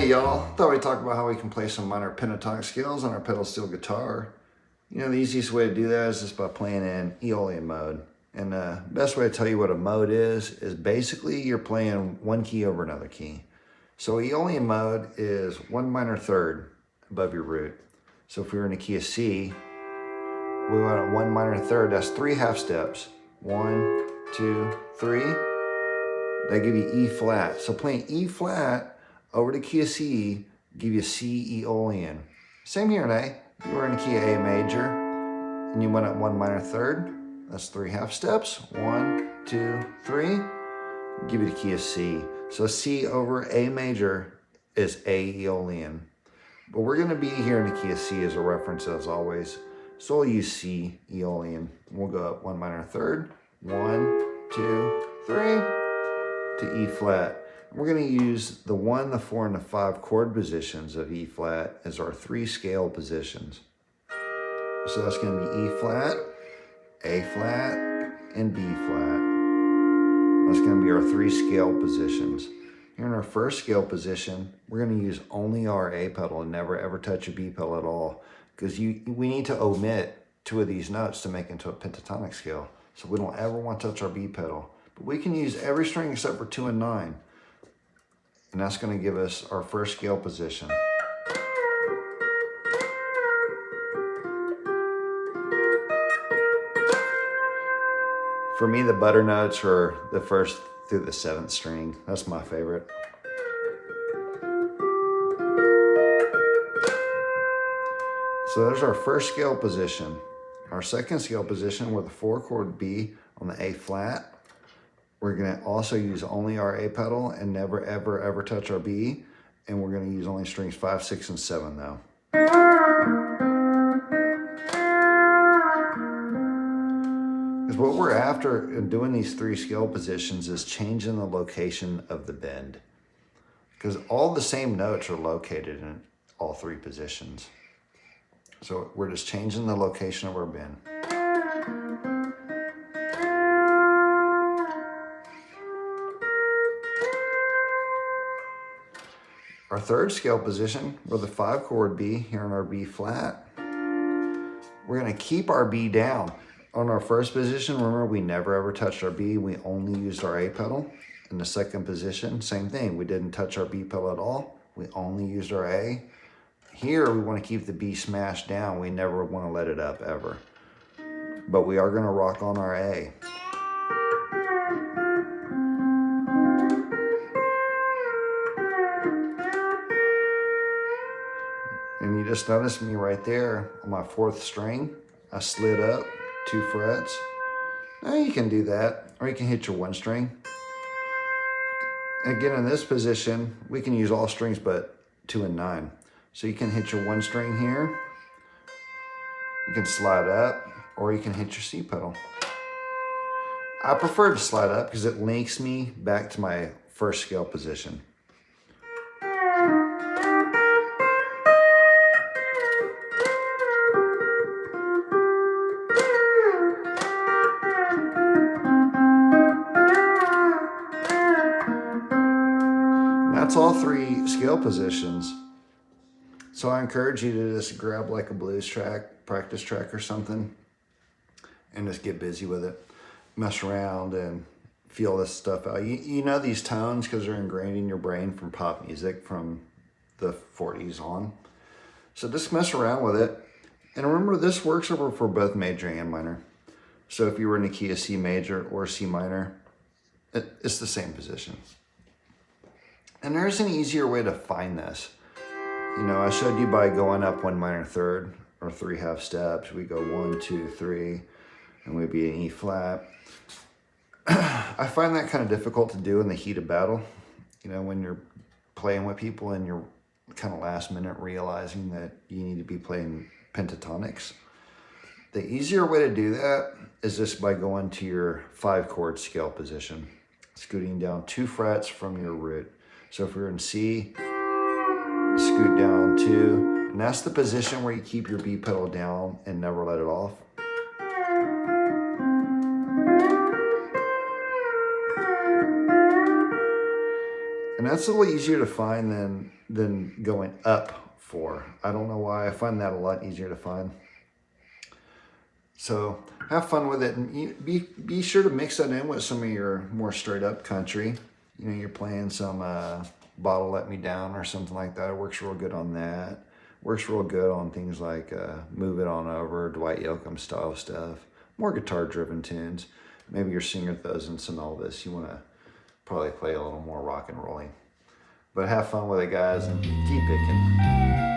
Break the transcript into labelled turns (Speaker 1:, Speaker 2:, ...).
Speaker 1: Hey y'all, thought we'd talk about how we can play some minor pentatonic scales on our pedal steel guitar. You know, the easiest way to do that is just by playing in Aeolian mode. And the best way to tell you what a mode is basically you're playing one key over another key. So Aeolian mode is one minor third above your root. So if we were in a key of C, we want a one minor third, that's 3 half steps. 1, 2, 3. They give you E flat. So playing E flat over the key of C, give you C Aeolian. Same here in A. If you were in the key of A major and you went up one minor third, that's 3 half steps. 1, 2, 3. Give you the key of C. So C over A major is A Aeolian. But we're going to be here in the key of C as a reference as always. So we'll use C Aeolian. We'll go up one minor third. 1, 2, 3 to E flat. We're going to use the 1, the 4, and the 5 chord positions of E flat as our 3 scale positions. So that's going to be E flat, A flat, and B flat. That's going to be our 3 scale positions. Here in our first scale position, we're going to use only our A pedal and never ever touch a B pedal at all, because we need to omit 2 of these notes to make it into a pentatonic scale. So we don't ever want to touch our B pedal. But we can use every string except for 2 and 9. And that's going to give us our first scale position. For me, the butter notes are the 1st through the 7th string. That's my favorite. So there's our first scale position. Our second scale position with a 4 chord B on the A flat. We're going to also use only our A pedal and never, ever, ever touch our B. And we're going to use only strings 5, 6, and 7 though. Because what we're after in doing these 3 scale positions is changing the location of the bend. Because all the same notes are located in all 3 positions. So we're just changing the location of our bend. Our third scale position, with a 5 chord B here on our B flat, we're going to keep our B down. On our first position, remember we never ever touched our B, we only used our A pedal. In the second position, same thing, we didn't touch our B pedal at all, we only used our A. Here we want to keep the B smashed down, we never want to let it up ever. But we are going to rock on our A. And you just noticed me right there on my 4th string, I slid up 2 frets. Now you can do that, or you can hit your 1 string. Again, in this position, we can use all strings but 2 and 9. So you can hit your 1 string here, you can slide up, or you can hit your C pedal. I prefer to slide up because it links me back to my first scale position. That's all 3 scale positions. So I encourage you to just grab like a blues track, practice track or something, and just get busy with it. Mess around and feel this stuff out. You know these tones because they're ingrained in your brain from pop music from the 40s on. So just mess around with it. And remember, this works over for both major and minor. So if you were in the key of C major or C minor, it's the same position. And there's an easier way to find this. You know, I showed you by going up 1 minor third or 3 half steps. We go 1, 2, 3, and we'd be in E flat. I find that kind of difficult to do in the heat of battle. You know, when you're playing with people and you're kind of last minute realizing that you need to be playing pentatonics. The easier way to do that is just by going to your 5 chord scale position, scooting down 2 frets from your root. So if we're in C, scoot down 2, and that's the position where you keep your B pedal down and never let it off. And that's a little easier to find than going up 4. I don't know why. I find that a lot easier to find. So have fun with it, and be sure to mix that in with some of your more straight up country. You know, you're playing some Bottle Let Me Down or something like that. It works real good on that. Works real good on things like Move It On Over, Dwight Yoakam style stuff. More guitar driven tunes. Maybe your singer throws in some Elvis. You want to probably play a little more rock and rolling. But have fun with it, guys, and keep picking.